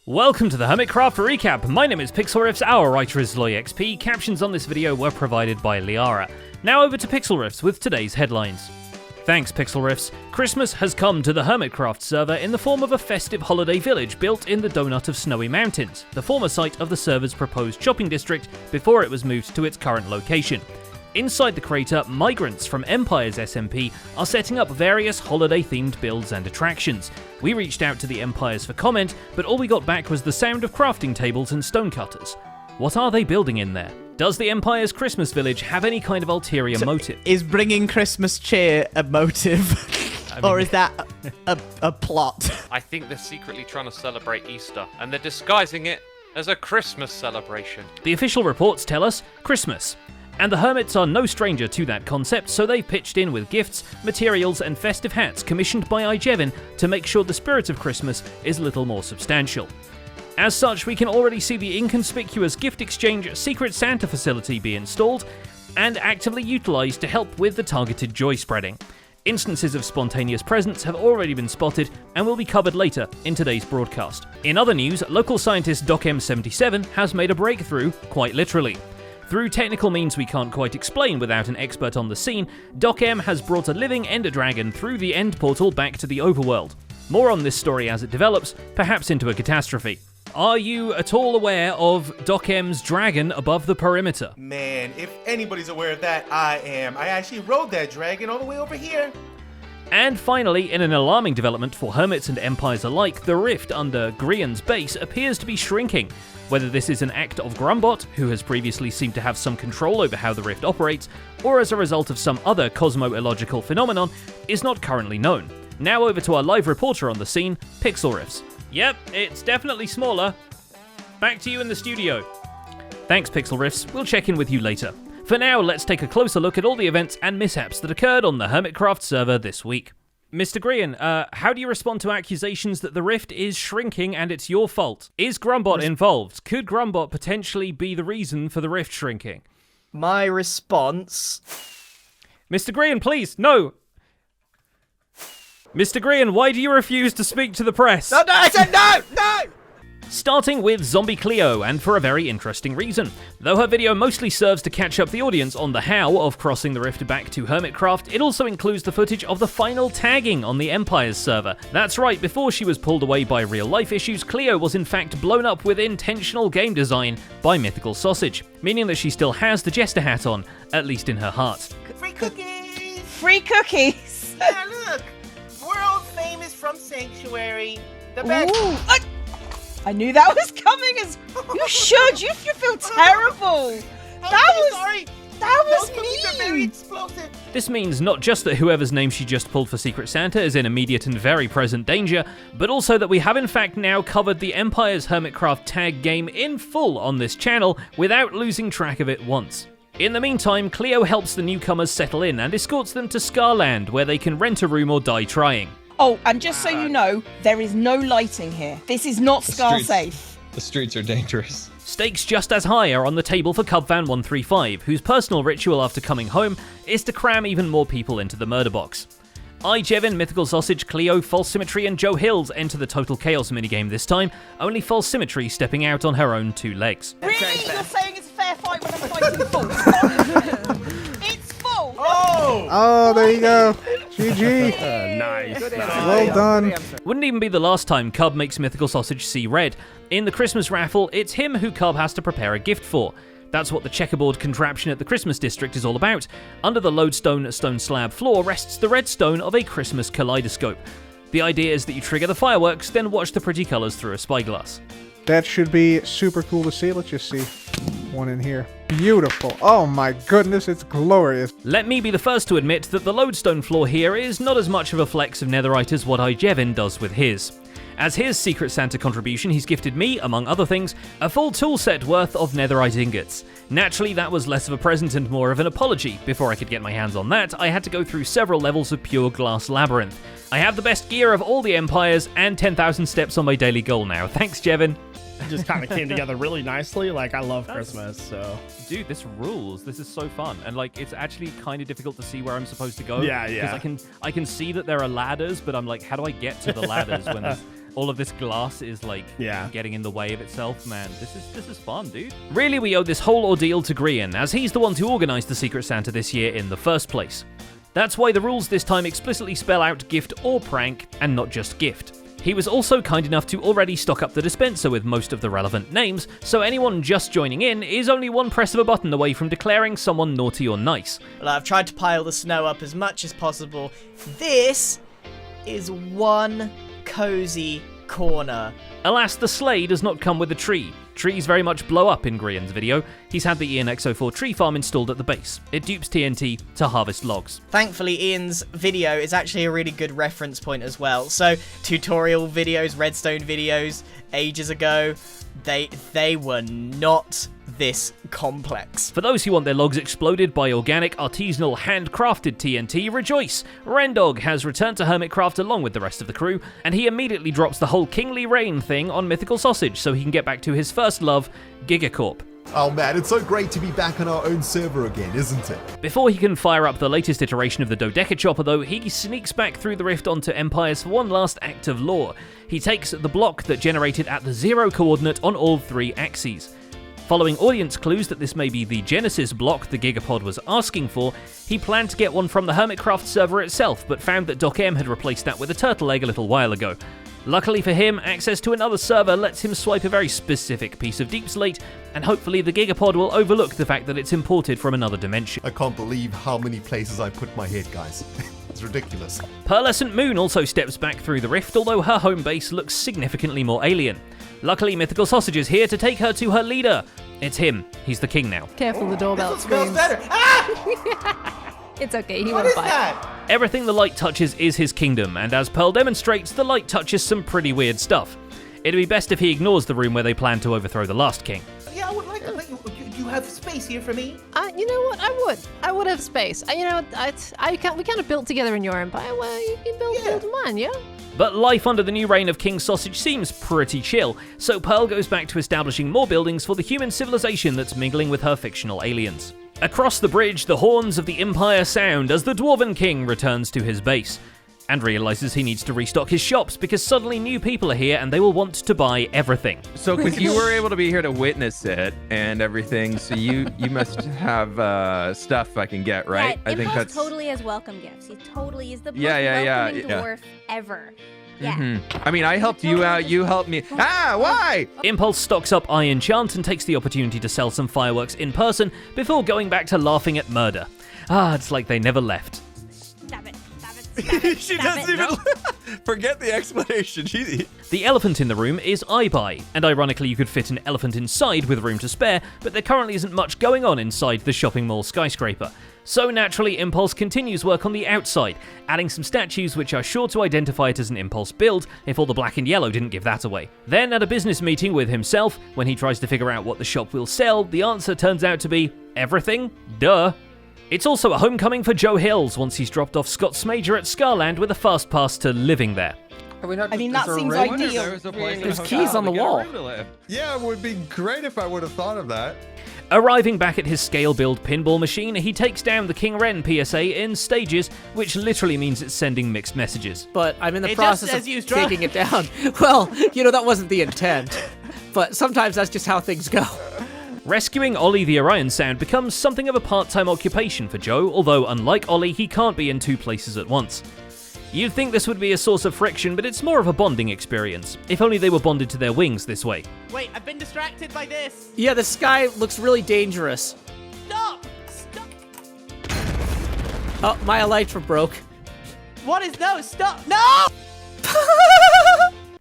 Welcome to the Hermitcraft recap. My name is Pixelriffs, our writer is LoyXP. Captions on this video were provided by Liara. Now over to Pixelriffs with today's headlines. Thanks Pixelriffs. Christmas has come to the Hermitcraft server in the form of a festive holiday village built in the donut of Snowy Mountains, the former site of the server's proposed shopping district before it was moved to its current location. Inside the crater, migrants from Empire's SMP are setting up various holiday-themed builds and attractions. We reached out to the Empires for comment, but all we got back was the sound of crafting tables and stonecutters. What are they building in there? Does the Empire's Christmas village have any kind of ulterior motive? Is bringing Christmas cheer a motive? Or is that a plot? I think they're secretly trying to celebrate Easter, and they're disguising it as a Christmas celebration. The official reports tell us Christmas. And the Hermits are no stranger to that concept, so they've pitched in with gifts, materials, and festive hats commissioned by iJevin to make sure the spirit of Christmas is a little more substantial. As such, we can already see the inconspicuous gift exchange Secret Santa facility be installed and actively utilised to help with the targeted joy spreading. Instances of spontaneous presents have already been spotted and will be covered later in today's broadcast. In other news, local scientist DocM77 has made a breakthrough, quite literally. Through technical means we can't quite explain without an expert on the scene, DocM has brought a living ender dragon through the end portal back to the overworld. More on this story as it develops, perhaps into a catastrophe. Are you at all aware of DocM's dragon above the perimeter? Man, if anybody's aware of that, I am. I actually rode that dragon all the way over here. And finally, in an alarming development for Hermits and Empires alike, the rift under Grian's base appears to be shrinking. Whether this is an act of Grumbot, who has previously seemed to have some control over how the rift operates, or as a result of some other cosmo-illogical phenomenon, is not currently known. Now over to our live reporter on the scene, Pixelriffs. Yep, it's definitely smaller. Back to you in the studio. Thanks Pixelriffs, we'll check in with you later. For now, let's take a closer look at all the events and mishaps that occurred on the Hermitcraft server this week. Mr. Grian, how do you respond to accusations that the rift is shrinking and it's your fault? Is Grumbot involved? Could Grumbot potentially be the reason for the rift shrinking? My response... Mr. Grian, please, no! Mr. Grian, why do you refuse to speak to the press? No, I said no! Starting with Zombie Cleo, and for a very interesting reason. Though her video mostly serves to catch up the audience on the how of crossing the rift back to Hermitcraft, it also includes the footage of the final tagging on the Empire's server. That's right, before she was pulled away by real-life issues, Cleo was in fact blown up with intentional game design by Mythical Sausage, meaning that she still has the Jester hat on, at least in her heart. Free cookies! Free cookies! Yeah, look! World famous from Sanctuary. The best. Ooh. I knew that was coming. You should. You should feel terrible. Sorry. That was Those cookies are very mean. explosive. This means not just that whoever's name she just pulled for Secret Santa is in immediate and very present danger, but also that we have in fact now covered the Empire's Hermitcraft tag game in full on this channel without losing track of it once. In the meantime, Cleo helps the newcomers settle in and escorts them to Scarland, where they can rent a room or die trying. Oh, and just so you know, there is no lighting here. This is not Scar safe. The streets are dangerous. Stakes just as high are on the table for Cubfan135, whose personal ritual after coming home is to cram even more people into the murder box. iJevin, Mythical Sausage, Cleo, False Symmetry, and Joe Hills enter the Total Chaos minigame this time, only False Symmetry stepping out on her own two legs. Really? You're saying it's a fair fight when I'm fighting full? It's full! Oh, there you go. GG. Nice. Well done. Wouldn't even be the last time Cub makes Mythical Sausage see red. In the Christmas raffle, it's him who Cub has to prepare a gift for. That's what the checkerboard contraption at the Christmas district is all about. Under the lodestone stone slab floor rests the red stone of a Christmas kaleidoscope. The idea is that you trigger the fireworks, then watch the pretty colours through a spyglass. That should be super cool to see. Let's just see one in here. Beautiful. Oh my goodness, it's glorious. Let me be the first to admit that the lodestone floor here is not as much of a flex of netherite as what iJevin does with his. As his Secret Santa contribution, he's gifted me, among other things, a full tool set worth of netherite ingots. Naturally, that was less of a present and more of an apology. Before I could get my hands on that, I had to go through several levels of pure glass labyrinth. I have the best gear of all the empires and 10,000 steps on my daily goal now. Thanks, Jevin. It just kind of came together really nicely. Like, I love Christmas, so. Dude, this rules. This is so fun. And, like, it's actually kind of difficult to see where I'm supposed to go. Yeah. Because I can see that there are ladders, but I'm like, how do I get to the ladders when there's all of this glass is, like, getting in the way of itself? Man, this is fun, dude. Really, we owe this whole ordeal to Grian, as he's the one to organize the Secret Santa this year in the first place. That's why the rules this time explicitly spell out gift or prank, and not just gift. He was also kind enough to already stock up the dispenser with most of the relevant names, so anyone just joining in is only one press of a button away from declaring someone naughty or nice. Well, I've tried to pile the snow up as much as possible. This is one cozy corner. Alas, the sleigh does not come with a tree. Trees very much blow up in Grian's video. He's had the ENX04 tree farm installed at the base. It dupes TNT to harvest logs. Thankfully, Ian's video is actually a really good reference point as well. So, tutorial videos, redstone videos, ages ago, they were not this complex. For those who want their logs exploded by organic, artisanal, handcrafted TNT, rejoice! Rendog has returned to Hermitcraft along with the rest of the crew, and he immediately drops the whole Kingly Rain thing on Mythical Sausage so he can get back to his first love, Gigacorp. Oh man, it's so great to be back on our own server again, isn't it? Before he can fire up the latest iteration of the Dodeca Chopper though, he sneaks back through the rift onto Empires for one last act of lore. He takes the block that generated at the 0 coordinate on all 3 axes. Following audience clues that this may be the Genesis block the Gigapod was asking for, he planned to get one from the Hermitcraft server itself, but found that Doc M had replaced that with a turtle egg a little while ago. Luckily for him, access to another server lets him swipe a very specific piece of deep slate, and hopefully the Gigapod will overlook the fact that it's imported from another dimension. I can't believe how many places I put my head, guys. It's ridiculous. Pearlescent Moon also steps back through the rift, although her home base looks significantly more alien. Luckily, Mythical Sausage is here to take her to her leader. It's him. He's the king now. Careful, the doorbell This smells screams. better. Ah! It's okay, he What won't is bite. that? Everything the light touches is his kingdom, and as Pearl demonstrates, the light touches some pretty weird stuff. It'd be best if he ignores the room where they plan to overthrow the last king. Yeah, I would like you have space here for me. You know what? I would have space. You know, we kind of built together in your empire. Well, you can build mine, yeah? But life under the new reign of King Sausage seems pretty chill, so Pearl goes back to establishing more buildings for the human civilization that's mingling with her fictional aliens. Across the bridge, the horns of the Empire sound as the Dwarven King returns to his base, and realizes he needs to restock his shops because suddenly new people are here and they will want to buy everything. So, because you were able to be here to witness it and everything, so you must have stuff I can get, right? Yeah, I think that's totally has welcome gifts. He totally is the most Yeah, welcoming dwarf ever. Yeah. I mean, I helped you out. You helped me. Why? Impulse stocks up Iron Chant and takes the opportunity to sell some fireworks in person before going back to laughing at murder. It's like they never left. Stop it. Stop it. She doesn't even forget the explanation. The elephant in the room is iBuy, and ironically you could fit an elephant inside with room to spare, but there currently isn't much going on inside the shopping mall skyscraper. So naturally, Impulse continues work on the outside, adding some statues which are sure to identify it as an Impulse build if all the black and yellow didn't give that away. Then at a business meeting with himself, when he tries to figure out what the shop will sell, the answer turns out to be everything? Duh. It's also a homecoming for Joe Hills once he's dropped off Scott's Major at Scarland with a fast pass to living there. I mean, that seems ideal. There's keys on the wall. Yeah, it would be great if I would have thought of that. Arriving back at his scale build pinball machine, he takes down the King Ren PSA in stages, which literally means it's sending mixed messages. But I'm in the It process just of says use taking it down. Well, that wasn't the intent. But sometimes that's just how things go. Rescuing Ollie the Orion Sound becomes something of a part-time occupation for Joe, although unlike Ollie, he can't be in 2 places at once. You'd think this would be a source of friction, but it's more of a bonding experience. If only they were bonded to their wings this way. Wait, I've been distracted by this. Yeah, the sky looks really dangerous. Stop! Stop! Oh, my elytra broke. What is no? Stop! No!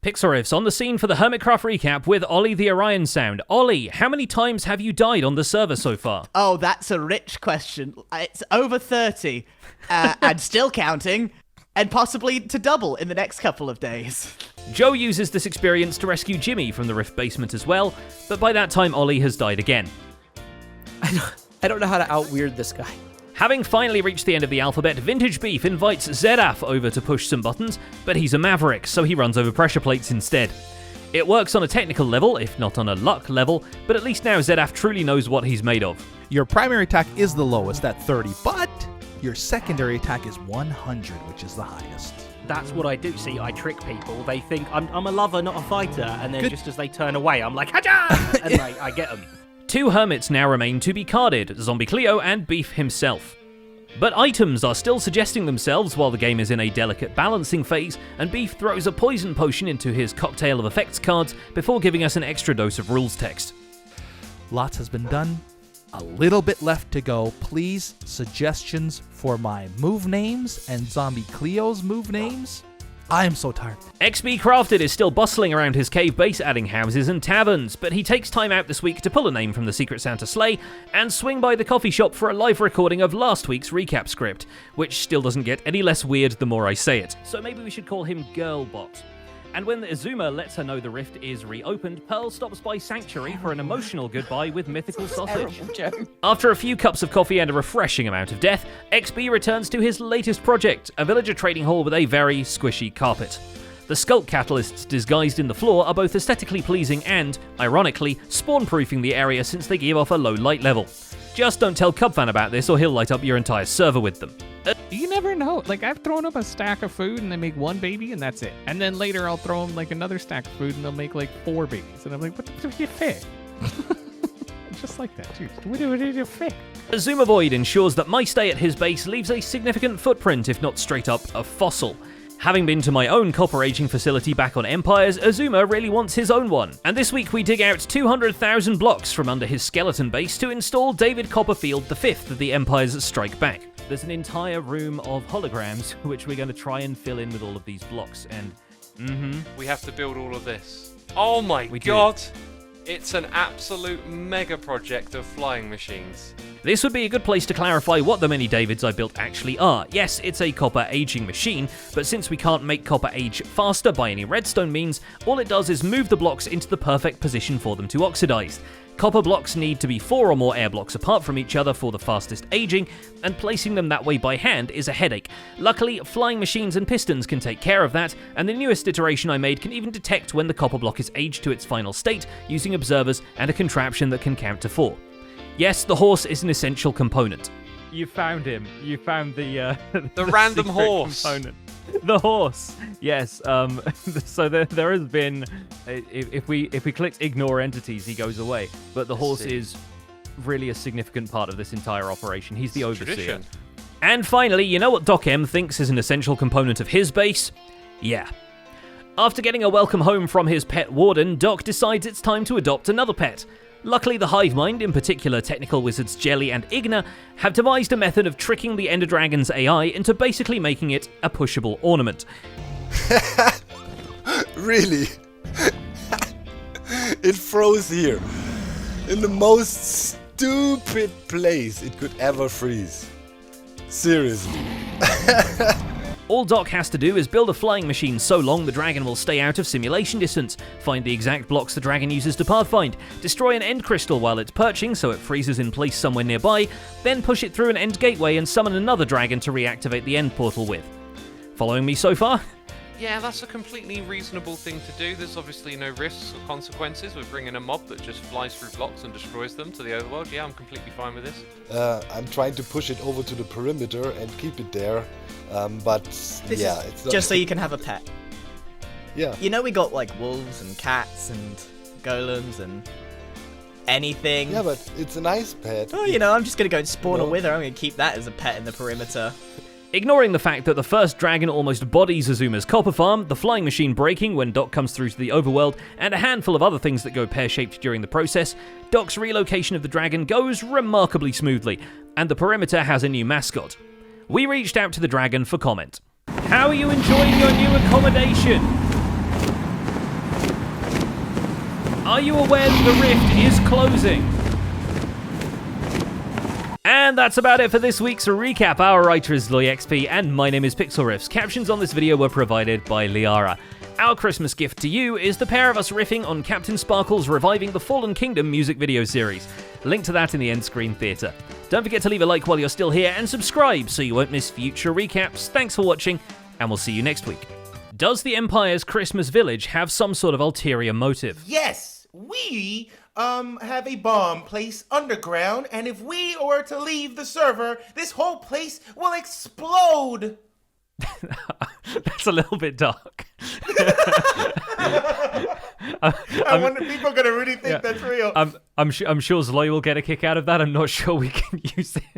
Pixarif's on the scene for the Hermitcraft recap with Ollie the Orion Sound. Ollie, how many times have you died on the server so far? Oh, that's a rich question. It's over 30, and still counting, and possibly to double in the next couple of days. Joe uses this experience to rescue Jimmy from the rift basement as well, but by that time Ollie has died again. I don't know how to out-weird this guy. Having finally reached the end of the alphabet, Vintage Beef invites Zedaf over to push some buttons, but he's a maverick, so he runs over pressure plates instead. It works on a technical level, if not on a luck level, but at least now Zedaf truly knows what he's made of. Your primary attack is the lowest at 30, but your secondary attack is 100, which is the highest. That's what I do. See, I trick people. They think I'm a lover, not a fighter, and then just as they turn away, I'm like, Haja! And I get them. 2 hermits now remain to be carded, Zombie Cleo and Beef himself. But items are still suggesting themselves while the game is in a delicate balancing phase, and Beef throws a poison potion into his cocktail of effects cards before giving us an extra dose of rules text. Lots has been done. A little bit left to go. Please, suggestions for my move names and Zombie Cleo's move names. I am so tired. XB Crafted is still bustling around his cave base adding houses and taverns, but he takes time out this week to pull a name from the Secret Santa sleigh and swing by the coffee shop for a live recording of last week's recap script, which still doesn't get any less weird the more I say it. So maybe we should call him Girlbot. And when Azuma lets her know the rift is reopened, Pearl stops by Sanctuary for an emotional goodbye with mythical sausage. After a few cups of coffee and a refreshing amount of death, XB returns to his latest project, a villager trading hall with a very squishy carpet. The sculpt catalysts disguised in the floor are both aesthetically pleasing and, ironically, spawn-proofing the area since they give off a low light level. Just don't tell Cubfan about this or he'll light up your entire server with them. You never know. Like, I've thrown up a stack of food and they make 1 baby and that's it. And then later I'll throw them like another stack of food and they'll make like 4 babies. And I'm like, what the fit? Just like that, dude. What did you fit? Azuma Void ensures that my stay at his base leaves a significant footprint, if not straight up a fossil. Having been to my own copper aging facility back on Empires, Azuma really wants his own one. And this week we dig out 200,000 blocks from under his skeleton base to install David Copperfield V of the Empire's Strike Back. There's an entire room of holograms, which we're going to try and fill in with all of these blocks, and we have to build all of this. Oh my god! It's an absolute mega project of flying machines. This would be a good place to clarify what the many Davids I built actually are. Yes, it's a copper aging machine, but since we can't make copper age faster by any redstone means, all it does is move the blocks into the perfect position for them to oxidize. Copper blocks need to be 4 or more air blocks apart from each other for the fastest aging, and placing them that way by hand is a headache. Luckily, flying machines and pistons can take care of that, and the newest iteration I made can even detect when the copper block is aged to its final state using observers and a contraption that can count to 4. Yes, the horse is an essential component. You found him. You found the random secret horse. Component. The horse. Yes. So there has been. If we click ignore entities, he goes away. But the horse is really a significant part of this entire operation. He's the overseer. Tradition. And finally, you know what Doc M thinks is an essential component of his base? Yeah. After getting a welcome home from his pet warden, Doc decides it's time to adopt another pet. Luckily, the hive mind, in particular technical wizards Jelly and Igna, have devised a method of tricking the Ender Dragon's AI into basically making it a pushable ornament. Really? It froze here. In the most stupid place it could ever freeze. Seriously. All Doc has to do is build a flying machine so long the dragon will stay out of simulation distance, find the exact blocks the dragon uses to pathfind, destroy an end crystal while it's perching so it freezes in place somewhere nearby, then push it through an end gateway and summon another dragon to reactivate the end portal with. Following me so far? Yeah, that's a completely reasonable thing to do. There's obviously no risks or consequences with bringing a mob that just flies through blocks and destroys them to the overworld. Yeah, I'm completely fine with this. I'm trying to push it over to the perimeter and keep it there, but yeah, it's not just so you can have a pet. Yeah. You know we got like wolves and cats and golems and anything. Yeah, but it's a nice pet. Oh, you know, I'm just gonna go and spawn a wither. I'm gonna keep that as a pet in the perimeter. Ignoring the fact that the first dragon almost bodies Azuma's copper farm, the flying machine breaking when Doc comes through to the overworld, and a handful of other things that go pear-shaped during the process, Doc's relocation of the dragon goes remarkably smoothly, and the perimeter has a new mascot. We reached out to the dragon for comment. How are you enjoying your new accommodation? Are you aware that the rift is closing? And that's about it for this week's recap. Our writer is LoyXP, and my name is Pixel Riffs. Captions on this video were provided by Liara. Our Christmas gift to you is the pair of us riffing on Captain Sparkle's Reviving the Fallen Kingdom music video series. Link to that in the end screen theatre. Don't forget to leave a like while you're still here and subscribe so you won't miss future recaps. Thanks for watching, and we'll see you next week. Does the Empire's Christmas Village have some sort of ulterior motive? Yes, we have a bomb placed underground, and if we were to leave the server, this whole place will explode. That's a little bit dark. I wonder if people are gonna really think that's real. I'm sure Zloy will get a kick out of that. I'm not sure we can use it.